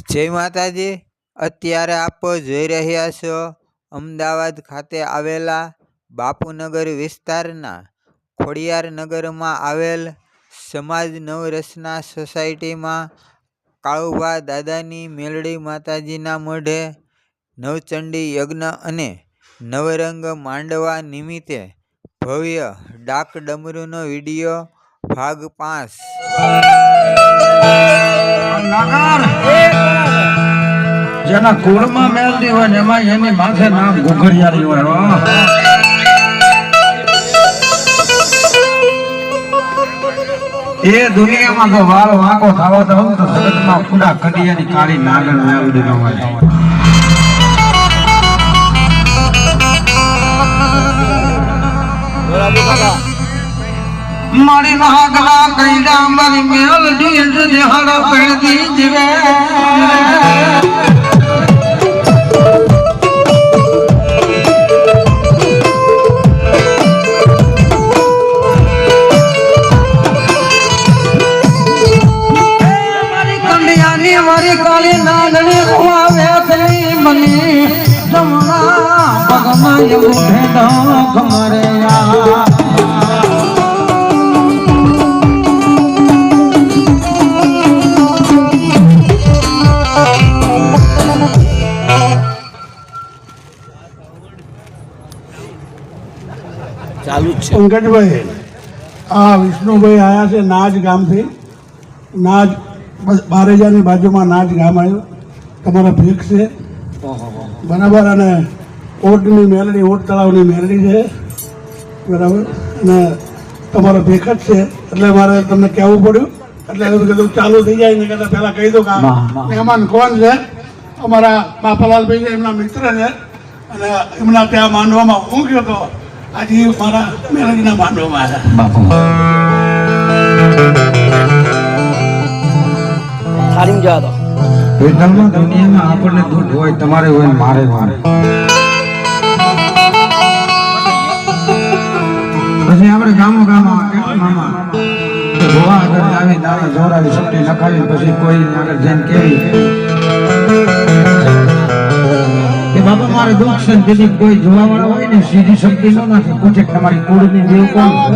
જય માતાજી। અત્યારે આપ જોઈ રહ્યા છો અમદાવાદ ખાતે આવેલા બાપુનગર વિસ્તારના ખોડિયારનગરમાં આવેલ સમાજ નવરચના સોસાયટીમાં કાળુભા દાદાની મેલડી માતાજીના મોઢે નવચંડી યજ્ઞ અને નવરંગ માંડવા નિમિત્તે ભવ્ય ડાક ડમરૂનો વિડીયો ભાગ 5। જેના કુળમાં મેલડી હોય ને એમાં એની માથે નામ ઘુઘરિયાળી હોય। એ દુનિયામાં તો વાળ વાંકો થાવો તો જગતમાં પૂરા કડિયાની કાળી નાગણ મેલડી ન હોય। મારી નાગલા કઈડા મારી મેલડી જહાડ પડતી જીવે। મારી કાળી નાગણી ખવાવે થઈ મની જમણા પગમાં એવું ભેદો ખમરે ચાલુ છે। પંકજભાઈ આ વિષ્ણુભાઈ આયા છે નાજ ગામથી। નાજ બારેજાની બાજુમાં નાજ ગામ આવ્યું। તમારા ભેખ છે બરાબર, અને ઓટની મેલડી, ઓટ તળાવની મેલડી છે બરાબર, અને તમારો ભેખ જ છે એટલે મારે તમને કહેવું પડ્યું। એટલે કીધું ચાલુ થઈ જાય ને કહેતા પહેલાં કહી દઉં કે મહેમાન કોણ છે। અમારા બાપાલાલભાઈ છે, એમના મિત્ર છે, અને એમના ત્યાં માંડવામાં હું ગયો હતો। આજે મારા મેલડીના માંડવામાં આવ્યા। દુનિયામાં આપણને દુઃખ હોય, તમારે હોય, મારે હોય, પછી આપણે ગામો મામા ગોવા આગળ આવી દાણા જોરાવી સપટી નખાવી પછી કોઈ આગળ જઈને કેવી કે બાબા મારે દુઃખ છે, તેથી કોઈ જોવા વાળા હોય ને સીધી શક્તિ ન નાખે, પૂછે તમારી કુળની દેવ કોણ છે।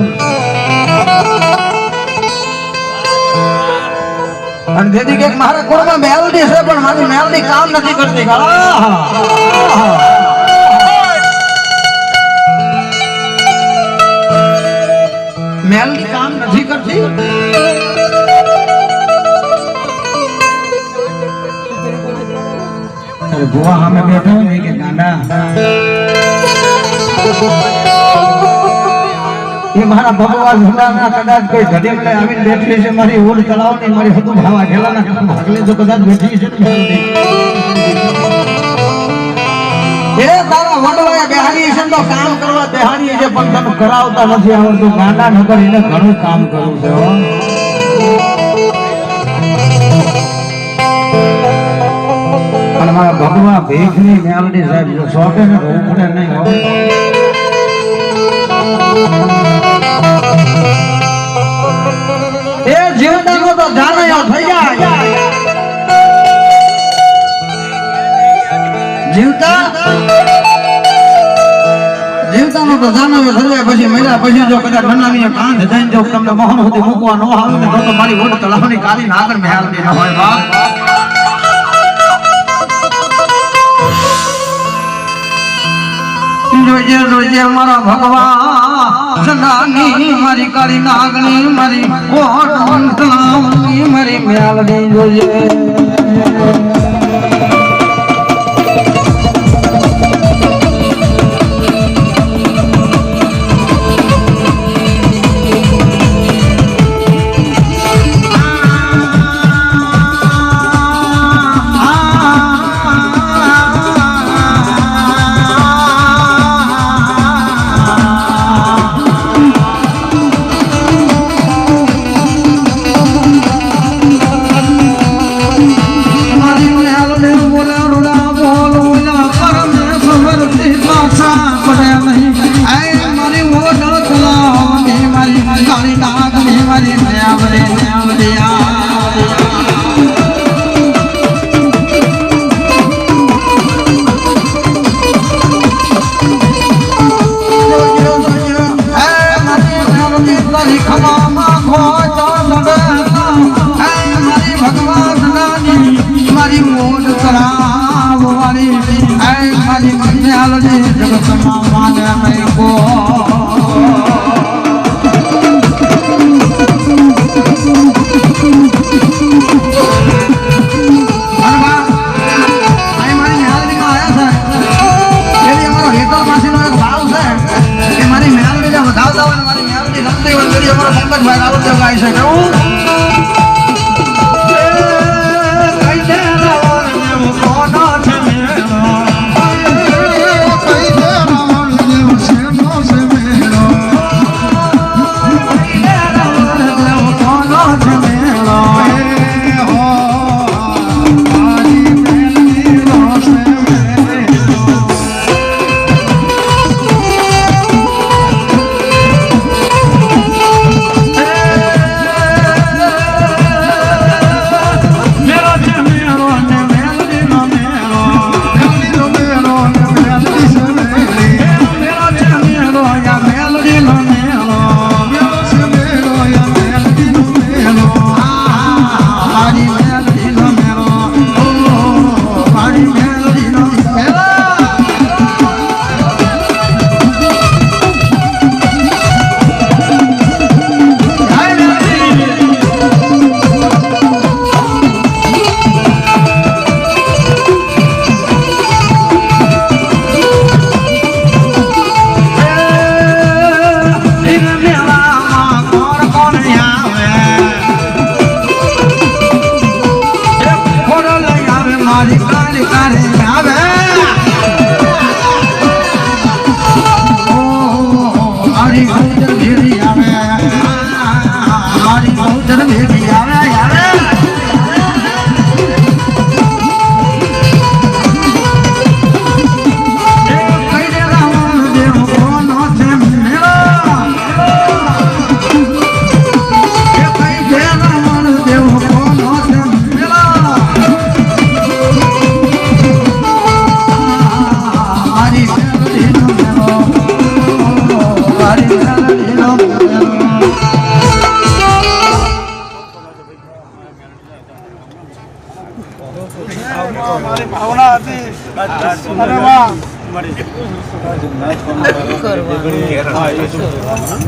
અને તેથી કે મારા કુળમાં મેલડી છે પણ મારી મેલડી કામ નથી કરતી। મેલડી કામ નથી કરતી। અરે ભુવા સામે બેઠો ને કે ગાંડા એ મારા ભગવાન હુડાના કદાચ કોઈ ઘડીમડે આવીને બેઠી છે, મારી ઓડ તળાવની મારી હતું ભાવા ઘેલાના ભાગલે તો કદાચ બેઠી છે એ તારા વડવાએ બેહાડી છે તો કામ કરવા બેહાડી છે પણ તને કરાવતા નથી આવડતું। ગાંડા નગર એને ઘણું કામ કરવું છે અને મારા ભગવા ભેખની મેલડી સાહેબ જો શોખે ને બહુ પડે નહીં હોય। એ જીવતાનો તો જાનયો થઈ જાય, જીવતાનો તો જાનયો થઈ જાય, પછી મહિલા પછી જો કદાચ બનાવીને કાંધ થઈને જો તમને મોહન સુધી મૂકવા ન આવે ને તો મારી ઓટ તળાવની કાળી નાગર મેલડી ન હોય બાપ। જોજે મારા ભગવાન સદાની મારી કાળી નાગણી મારી ઓટ તળાવની મારી મેલડી જોજે। મારી મોજ કરાવવાની આય મારી મન્યાલની જગતમાં માને નહીં કો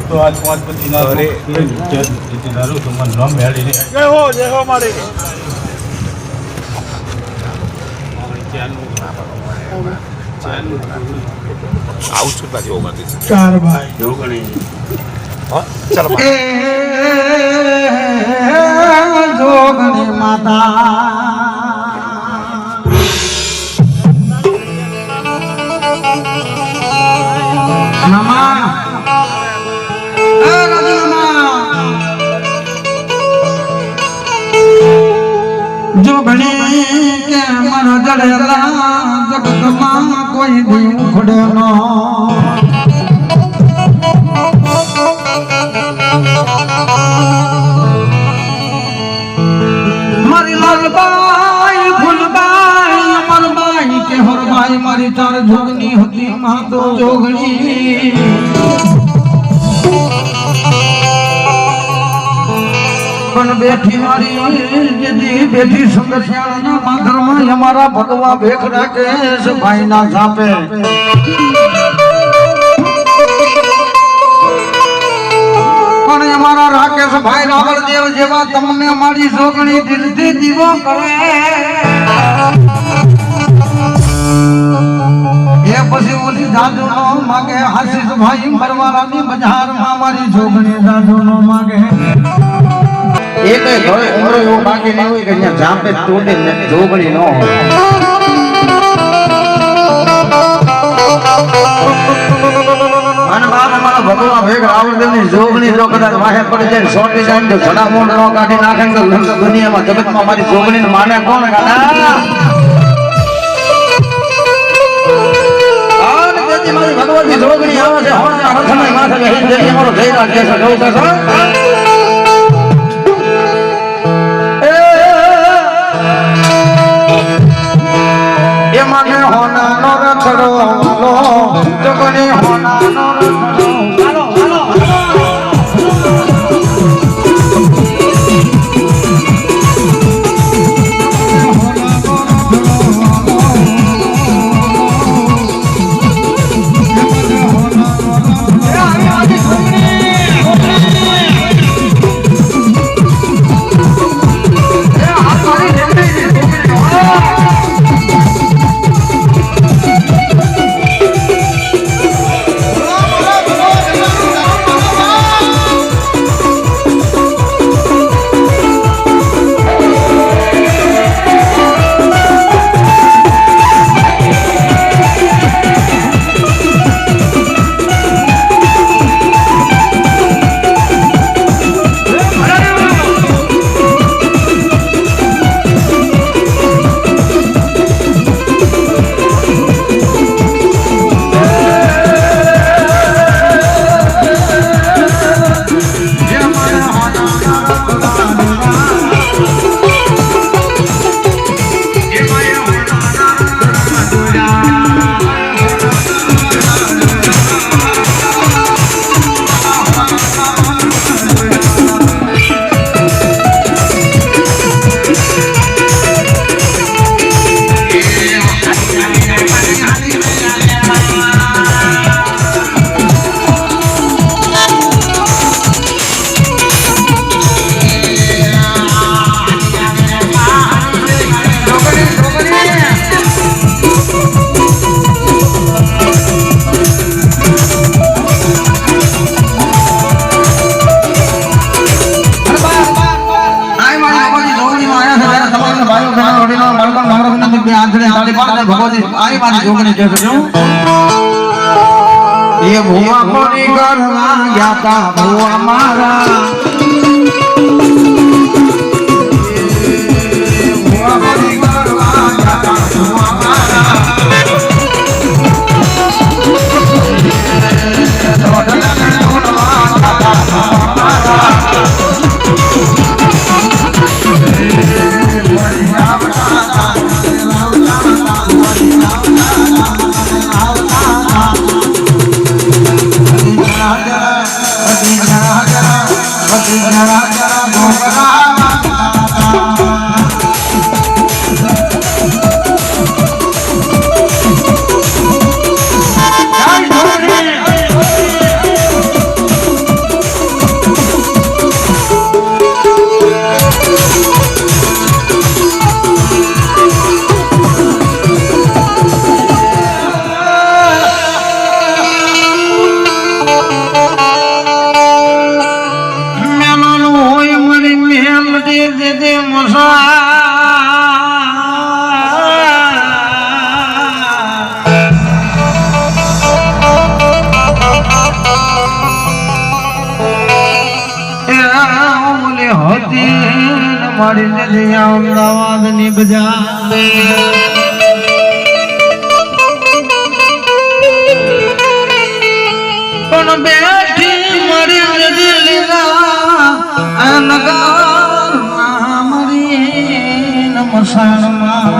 તો આજ 5 પછી ના રે જીતીનારું તો મન નામ મેળીને જય હો મારી આવું છું પાછી ઓગણતી 4 ભાઈ જોગણી હા ચાલો જોગણી માતા જોગણી કે મન જડેલા જગતમાં કોઈ દી ઉખડે ન મારી લાલબાઈ ફૂલબાઈ અમરબાઈ કે હરબાઈ મારી ચાર જોગણી હતી માતો જોગણી પણ બેઠી મારી જેદી બેઠી સંગસ્યાળાના માધરમાં અમારા ભગવા ભેખ રાખે છે ભાઈના ઝાપે પણ અમારા રાકેશ ભાઈ રાવળદેવ જેવા તમને મારી જોગણી દિલથી દીવો કરે એ પછી ઓલી જાદુ નો માગે આશીષ ભાઈ મરવાલાની બજારમાં મારી જોગણી જાદુ નો માગે એક ઘરે ઉમરો એવો બાકી નહીં હોય કે અહીંયા જાપે તોડે જોગણી ન હોય અને બાપ અમારા ભગવા ભેગ રાવણદેવની જોગણી જો કદાચ વાહે પડી જાય સોટી જાય તો જડા મોઢ નો કાઢી નાખે તો દુનિયામાં જગતમાં મારી જોગણીને માને કોણ કાઢા મારી ભગવતી જોગણી આવે છે હોના રથમાં માથે બેહી જઈ અમારો જય રાખે છે જોઉં છો માગે હોનાનો રથડો જોગણી હોનાનો રથડો હોનાનો ये भुआ कोनी करवा गया था भुआ मारा भुआ कोनी करवा गया था भुआ मारा મારી નદી અમદાવાદ ની બજાર પણ બેઠી મારી નદી લીલા નગર મારી નમસાણમાં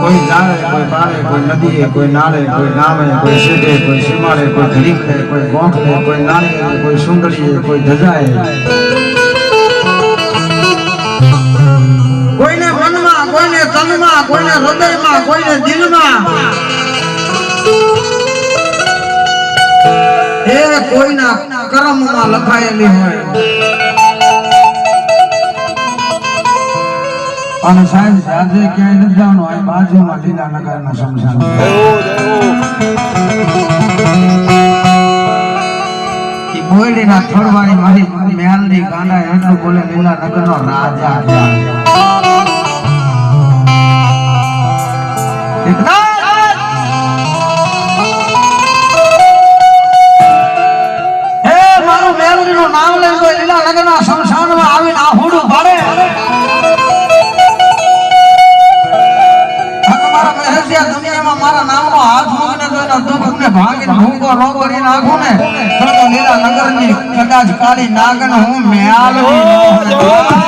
कोई जाए कोई बारे कोई नदी है कोई नाले कोई नाम है कोई सीधे कोई सीमाड़े कोई घड़ीक है कोई गोंख है कोई नानी है कोई सुंदरी है कोई धजा है कोई ने मन में कोई ने तन में कोई ने हृदय में कोई ने दिल में ए कोई ना कर्म में लखाયેલી હોય અને સાહેબ આજે ક્યાંય નથી જવાનું આ બાજુમાં લીલાનગરના શમશાન ઈ બોયડીના થોડવાણી મારી મહેલની ગાંડા એટલું બોલે લીલાનગરનો રાજા હે મારું મહેલનું નામ લઈ ગયો લીલાનગરના શમશાનમાં આવીને આહુડું ભાડે દુનિયામાં મારા નામનો હાથ મૂકીને તો એના દુઃખને ભાગીને ભૂકો રો કરી નાખું ને તો લીલાનગરની કદાચ કાળી નાગન હું મેળવી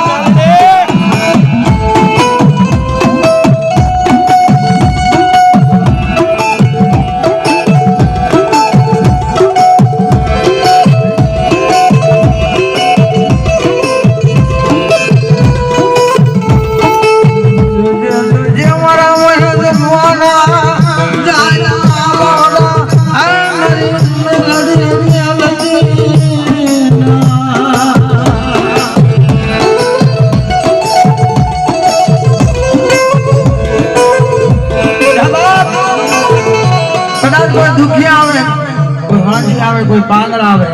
નાગર આવે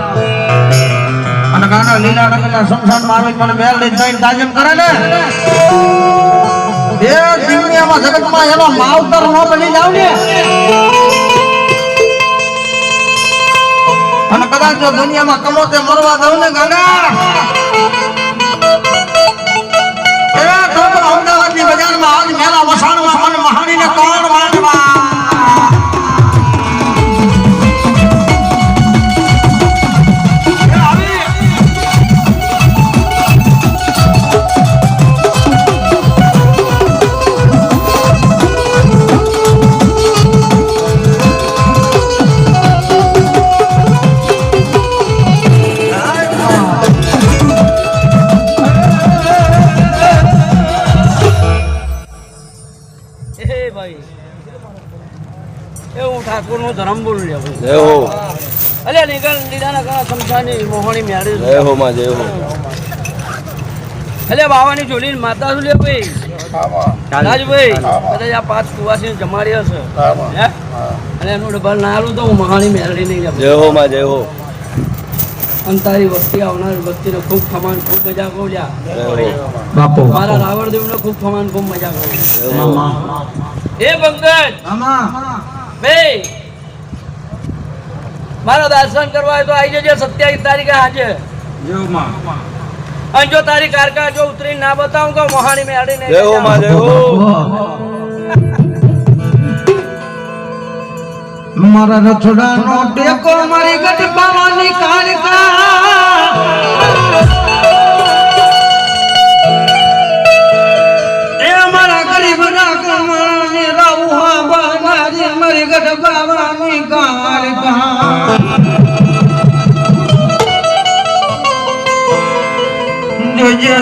અને ગાના લીલા રંગના શમશાનમાં આવી મને મેલ લઈને જઈને તાજમ કરે ને એ દુનિયામાં જગતમાં એનો માવતર ન બની જાવ ને અને કદાચ જો દુનિયામાં કમોતે મરવા દઉં ને ગાના એ તો અમદાવાદની બજારમાં આજ મેલા વસાણમાં મને મહાણીને કોણ માંડવા ઠાકોર નો ધર્મ બોલ રહ્યો અલે નીકળ લીધાના કણા સમસાની મોહણી મેળી જય હો માં જય હો અલે બાવાની જોડીને માતા શું લે ભાઈ રાજભાઈ કદાચ આ 5 કુવાસી જમાડી હશે હે અને એનું ડબલ ના આલું તો હું મહાણી મેળી નહીં જય હો માં જય હો અંતારી વસ્તી આવનાર વસ્તીને ખૂબ ખમાન ખૂબ મજા કોલ્યા બાપુ મારા રાવણદેવ ને ખૂબ ખમાન ખૂબ મજા કોલ્યા એ પંકજ ભાઈ મારા દર્શન કરવા હોય તો આવી જજે 27 તારીખે હાજર અને જો તારી કારકા જો ઉતરી ના બતાવું તો મોહાણી મેળી ને જય હો માં જય હો મારા રથડાનો ટેકો મારી ગઢ પાવાની કારકા એ મારા ગરીબ ના કમાણી રાવુહા બામારી મારી ગઢ પાવાની કારકા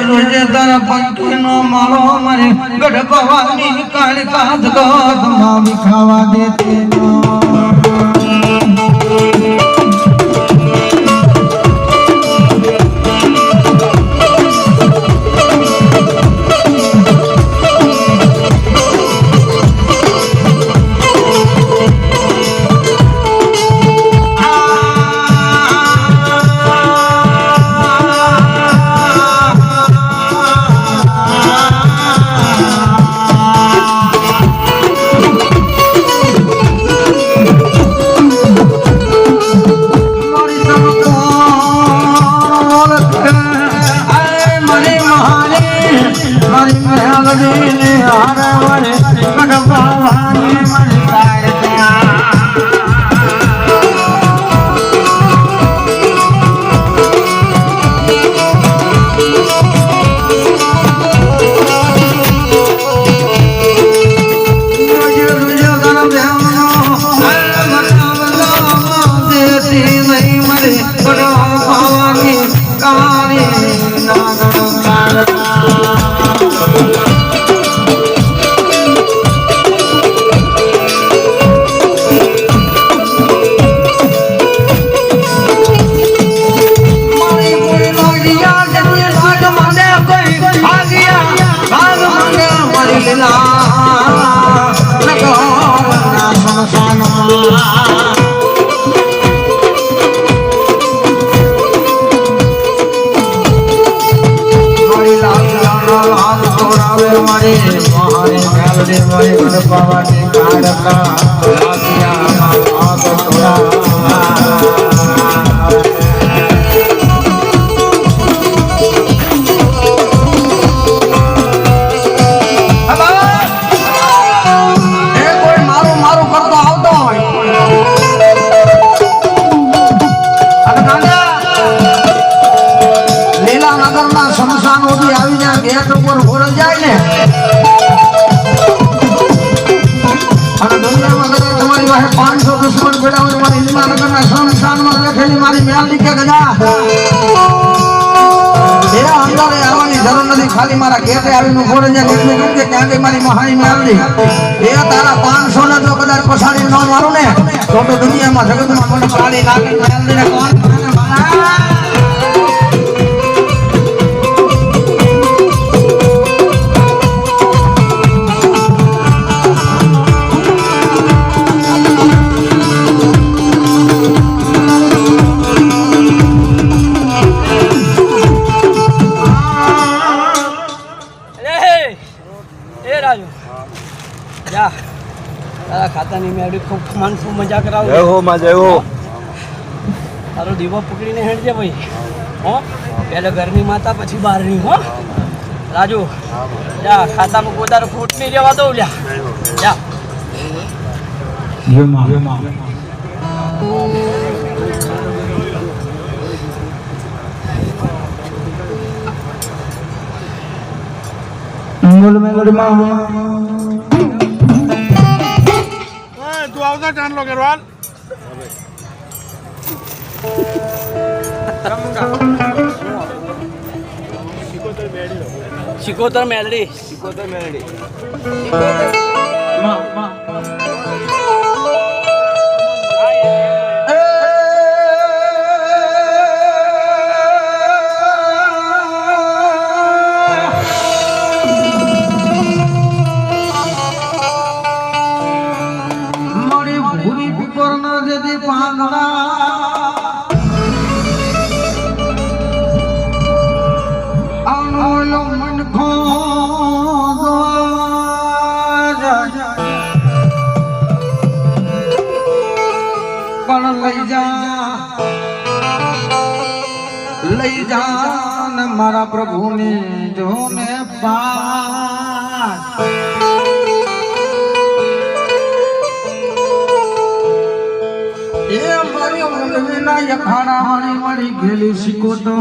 જોજે તારા પંખીનો માળો મારી ગઢ પાવાની કારકા જગતમાં વિખાવા દેતે ખાલી મારા ઘેરે આવીને ફોડે છે કે ક્યાં ગઈ મારી મહાની મેળવી એ તારા 500 ને જો કદાચ પછાડી ન મારું ને તો દુનિયામાં જગતમાં મને પાણી નાખી મેળવીને કોણ મેળી ખૂબ ખમાન ખૂબ મજા કરાવો જય હો માં જય હો તારો દીવો પકડીને હેડજે ભાઈ હો પહેલા ઘરની માતા પછી બહારની હો રાજુ જા ખાતામાં ગોદારો ફૂટ નહીં જવા દઉં લ્યા જા મંગલ મેલડીમાં તું આવતા ચાંદલો કરવાલ શિકોતર મેલડી મારી ભૂરી પીપરના જેથી પાંદડા આનો મન ખો પણ લઈ જા ને મારા પ્રભુને જોને પાસ એ મારી મંગવીના યખાડા મારી મારી ગેલી શીખો તો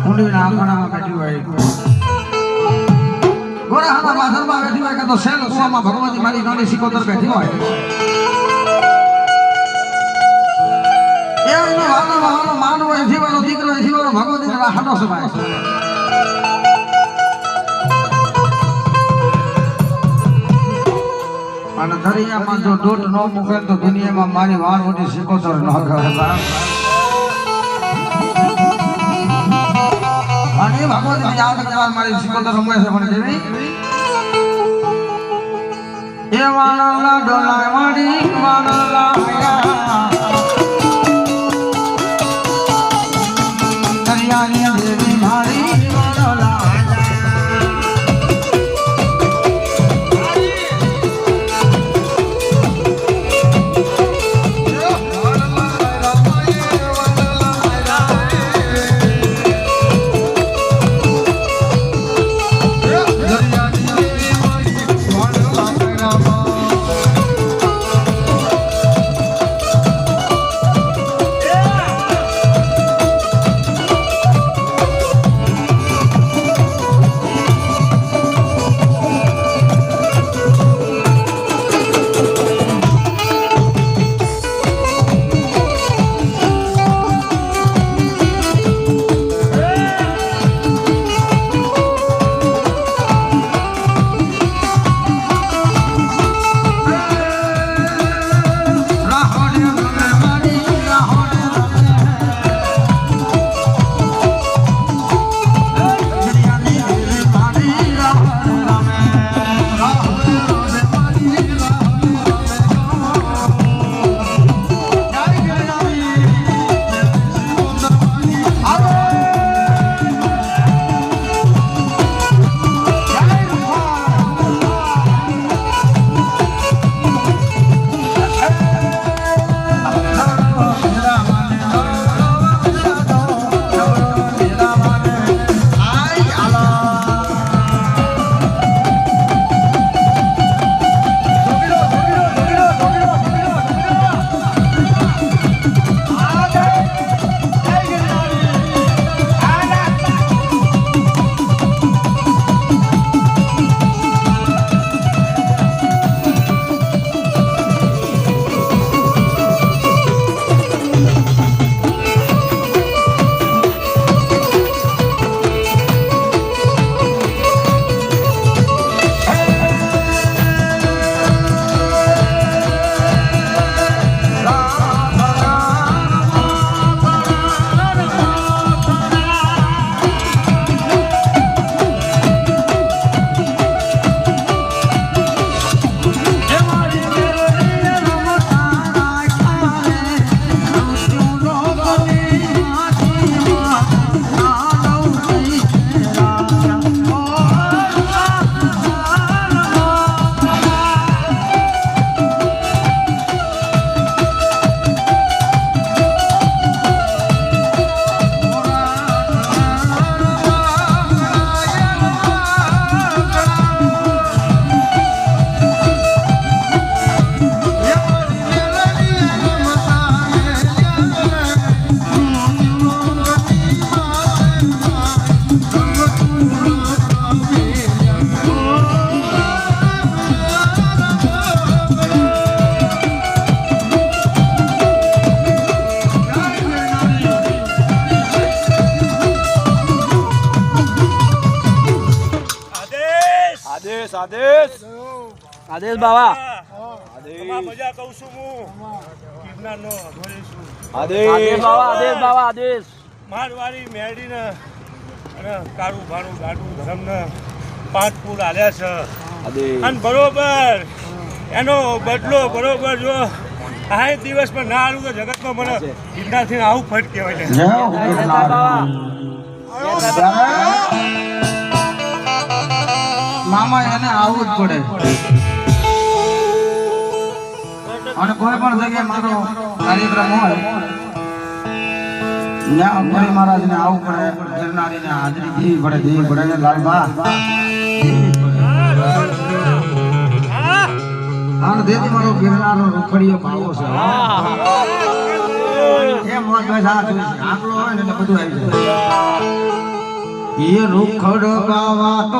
ઊંડીના આંગણામાં બેઠી હોય ગોરાહાના બાદરમાં બેઠી હોય કે તો શેલ કુવામાં ભગવતી મારી નાની શીખોતર બેઠી હોય એનો વાલો માનવો એ જીવાનો દીકરો એ જીવાનો ભગવતી હાટો સમાય અને દરિયામાં જો દોટ ન મૂકે તો દુનિયામાં મારી વાર મોટી શીખોતર ન કરે અને ભગવતી યાદ કરવા મારી શીખોતર રમે છે પણ જેવી એ વાળા ડોલા મારી વાળા દરિયાની દેવી મારી વાળા આદેશ બાવા મજા કહું છું હું ગિરનારનો અઘોરી છું આદેશ બાવા આદેશ મારવાડી મેળીને અને કાળું ભાણું ગાડું ધરમને 5 ફૂલ આલ્યા છે અને બરોબર એનો બદલો બરોબર જો આ દિવસમાં ના આલું તો જગતમાં મને ગિરનારથી આવું ફટ કહેવાય છે મામા એને આવવું જ પડે અને કોઈ પણ જગ્યાએ મારો કાર્યક્રમ હોય ત્યાં અંબારી મહારાજને આવવું પડે ગિરનારીને હાજરી દેવી પડે ને લાલબા અને દેવી મારો ગિરનારનો રૂખડીયો ભાવો છે એ મોજ બસ આટલો હોય ને એટલે બધું આવી જાય એ રૂખડ ગાવા તો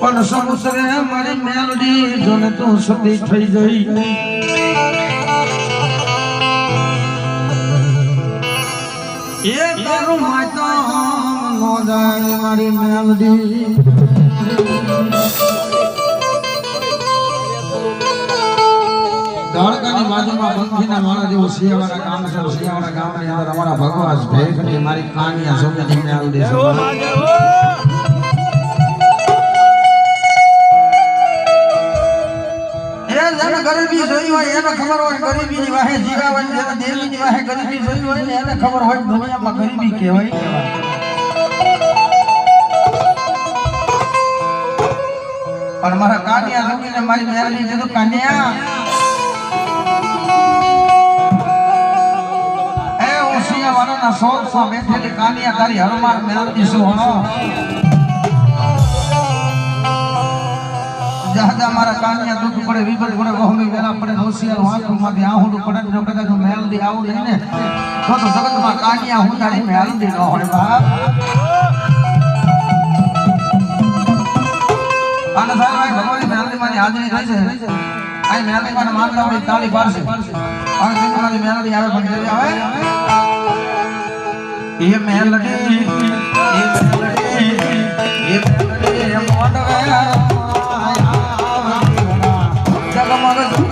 પણ સમુસરે મારી મેલડી જોને તું સતી થઈ ગઈ એ તારું માતા નો જાય મારી મેલડી દ્વારકાની બાજુમાં બંધીના મારા જેવો સિયાવાળા ગામ છે સિયાવાળા ગામની અંદર અમારા ભગવાન ભેખની મારી કાનિયા સોમની મેલડી છે ગરીબી જોઈ હોય એને ખબર હોય ગરીબીની વાહે જીવાવાની જેને દેવીની વાહે ગરીબી જોઈ હોય ને એને ખબર હોય દુનિયામાં ગરીબી કહેવાય પણ મારા કાનિયા જોગીને મારી મેલડી કીધું કાનિયા એ ઓસિયા વાળાના શોખમાં બેઠેલી કાનિયા તારી હરમાર મેલડી શું હો જહાજા મારા કાનિયા દુખ પડે વિપત પડે વહમી વેલા પડે હોશિયાર વાંકમાંથી આહુડું પડે જો કદાચ મેલડી આવું નહીં ને તો જગતમાં કાનિયા હું તારી મેલડી ન હોય બાપ અને સાહેબ ભગવાનની મેલડી મારી હાજરી થઈ છે આ મેલડી મને માનતા હોય તાળી પાડશે અને દીકરાની મેલડી આવે પણ કેવી આવે એ મેલડી મોડવે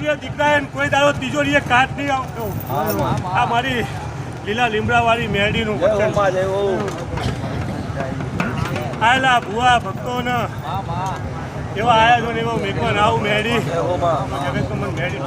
બાજુએ દીકરા એને કોઈ દાડો તિજોરીએ કાટ નહીં આવતો. આ મારી લીલા લીમડાવાળી મેરડીનું વચન છે. આયેલા ભુવા ભક્તોને એવા આયા છો ને એવો મેકવાન આવું મેરડી જગતનો મન મેરડી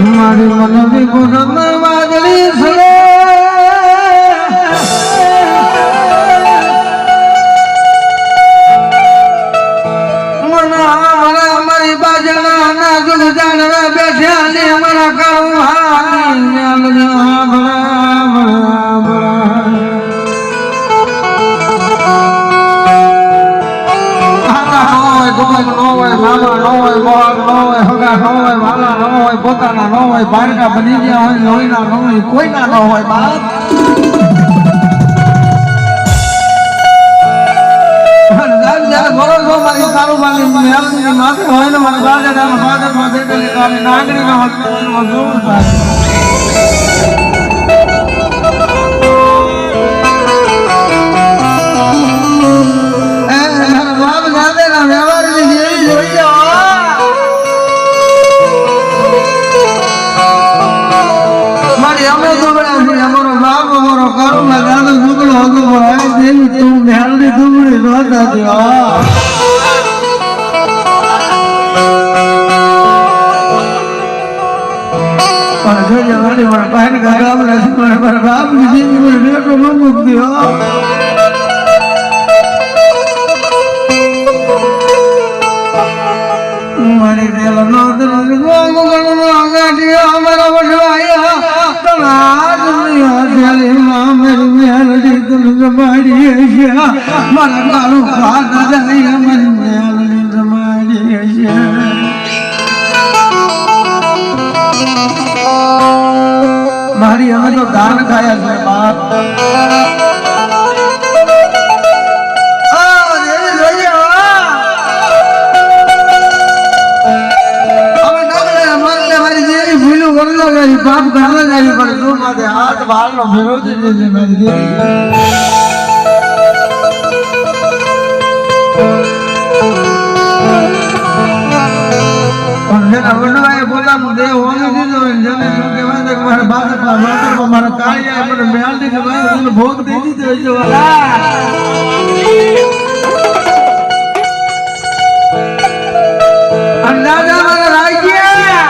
મારી મનવી ગુરમ વાદળી સરે મારી બાજણા ના દુઃખ જાણવા બેઠા ને અમારા કાળું પોતાના ન હોય બાળકા બની ગયા હોય લોહીના ન હોય કોઈના ન હોય બાપ ભરોસો મારી કારુબાની મેલની માથે હોય ને મારા બાળકાના ફાધરમાં બેઠેલી કાળી નાગરીના હોસ્પિટલમાં જોવું થાય બાપ જાતેના વ્યવહારની જેવી જોઈએ અમે દુબળા છીએ અમારો બાપ અમારો કારુલા દાદો દુબળો હતો પણ દેવી તું મેલની દુબળી નહોતા પણ જોજે મારા બહેન ગામ નથી મારા બાપની જેવી મને બેટો ન મૂકતી મારી રેલો નો અમારા વડવાયા મારા કાળું ખાતા જાય મારી મેલની રમાડી છે મારી અમે તો દાન ખાયા છે બાપ બાપ ઘરમાં જાય પણ તું માથે હાથ વાળનો વિરોધી દેજે મારી દેવી પણ જેના વડવાએ પોતાનું દેહ ઓળી દીધો હોય જેને શું કહેવાય છે કે મારા બાપ મારા કાળિયા મને મેળવી કે ભાઈ ભોગ દઈ દીધો હોય છે વાલા અંદાજા મારા રાજ્યા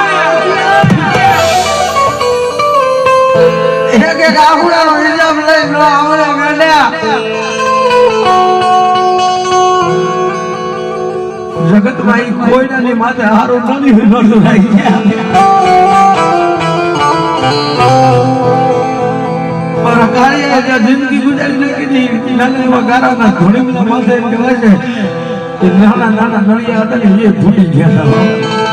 એક એક આખુડાનો હિસાબ લઈ નો આવડે ગાંડ્યા જગતમાં કોઈનાની માથે હારો નથી વિનોદ લાગી ગયા મારા કાર્ય જ્યાં જિંદગી ગુજારી નાખી નાના એવા ગારાના ઘણી બધા માથે એમ કહેવાય છે કે નાના નાના નળિયા હતા ને એ ફૂટી ગયા હતા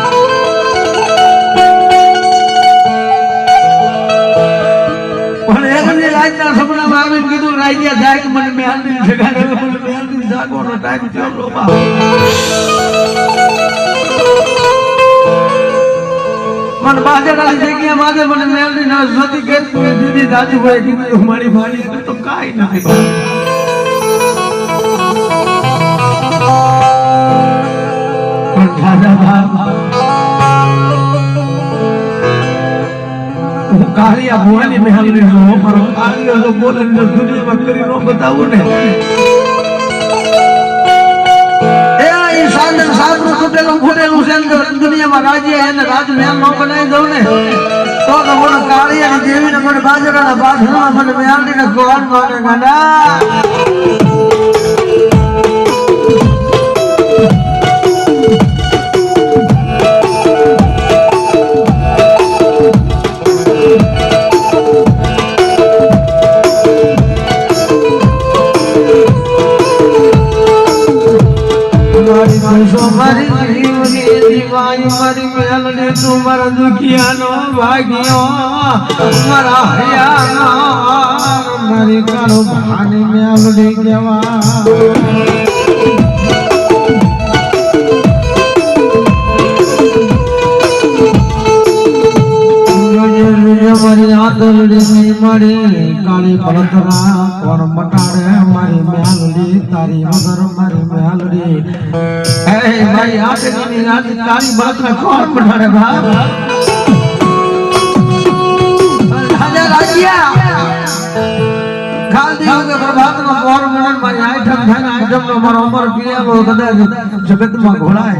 રાજના સપનામાં આવીને કીધું રાજ્યા જાય કે મને મેલની જગાડે મને મેલની જાગવાનો ટાઈમ થયો બાપા મને બાજરાની જગ્યા માથે મને મેલની ના સતી કરી દીદી દાદી ભાઈ કીધું મારી ભાણી તો કાઈ નથી પણ દાદા કાળિયા ભુવાની મહેલની જો મારો કાળિયો તો બોલે દુનિયામાં કરી નો બતાવું ને એ ઈ સાંદર સાબરું તૂટેલું ફૂટેલું છે દુનિયામાં રાજ્ય એને રાજ મહેલ નો બનાવી દઉં ને તો મને કાળી અને દેવીને મને બાજરાના બાંધણા મને મેળવીને કોણ માને ગાડા મારી જીવની દીવાઈ મારી મેલને તું મારા દુખિયાનો ભાગ્યો મારા હૈયાનો મારી કાળો ભાની મેલડી કેવા મારી આતરડી મળી કાળી બળતરા કોણ મટાડે મારી મેલડી તારી વગર મારી મેલડી હે મારી આતરડી કાળી બળતરા કોણ મટાડે ભાઈ રાજા રાજ્યા ખાલદી વગર પ્રભાતમાં પોર મણન મારી આઈટમ થાય આઈટમનો મારો અમર પિયાલો કદાચ જગતમાં ઘોળાય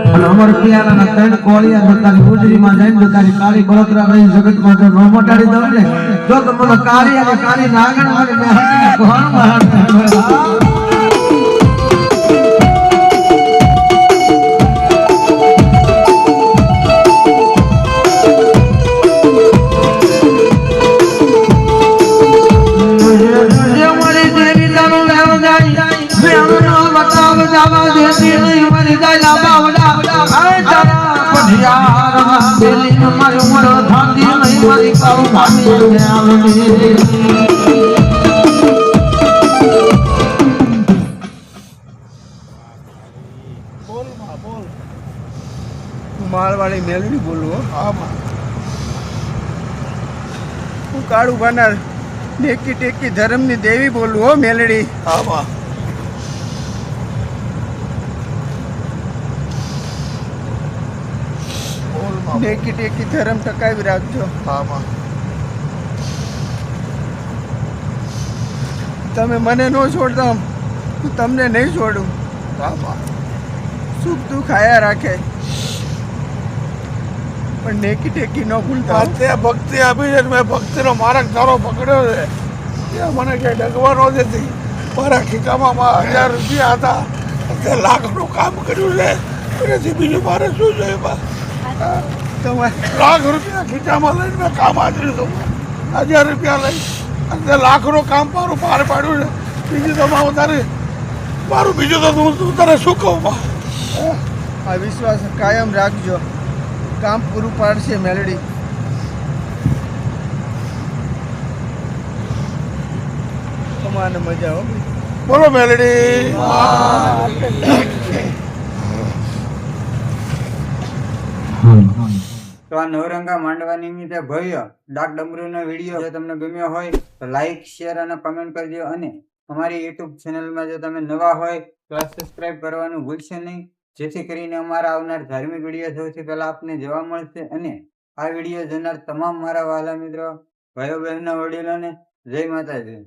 અને અમર પિયાલાના ત્રણ કોળિયા તારી ગુજરીમાં જઈને તારી કાળી બળતરા રહી જગતમાં જો ન મટાડી દઉં ને તો મને કાળી અને કાળી નાગણ મારી મેહંદી કોણ મહાન માળવાળી મેલડી બોલું હું કાળું ભાનાર ટેકી ટેકી ધર્મની દેવી બોલું હો મેલડી ટેકી ટેકી ધર્મ ટકાવી રાખજો તમે મને ન છોડતા હું તમને નહીં છોડું સુખ દુઃખ આયા રાખે પણ નેકી ટેકી ન ભૂલતા ત્યાં ભક્તિ આપી છે મેં ભક્તિનો માર્ગ તારો પકડ્યો છે ત્યાં મને કઈ ડગવાનો નથી મારા ખીચામાં 1000 રૂપિયા હતા તે લાખનું કામ કર્યું છે એનાથી બીજું મારે શું જોઈએ લાખ રૂપિયા ખીચામાં લઈને મેં કામ આચર્યું હતું 1000 રૂપિયા લઈ અને તે લાખનું કામ મારું પાર પાડ્યું છે બીજું તો મારું બીજું તો હું તને શું કહું આ વિશ્વાસ કાયમ રાખજો કામ પૂરું પાડશે મેલડી તમારે મજા હો બોલો મેલડી તો આ નવરંગા માંડવા નિમિત્તે ભવ્ય ડાક ડમરૂનો વિડીયો જો તમને ગમ્યો હોય તો લાઈક શેર અને કમેન્ટ કરજો અને અમારી યુટ્યુબ ચેનલમાં જો તમે નવા હોય તો સબસ્ક્રાઇબ કરવાનું ભૂલશો નહીં જેથી કરીને અમારા આવનાર ધાર્મિક વિડીયો સૌથી પહેલા આપને જોવા મળશે અને આ વિડીયો જોનાર તમામ મારા વહાલા મિત્રો ભાઈઓ બહેનો વડીલોને જય માતાજી.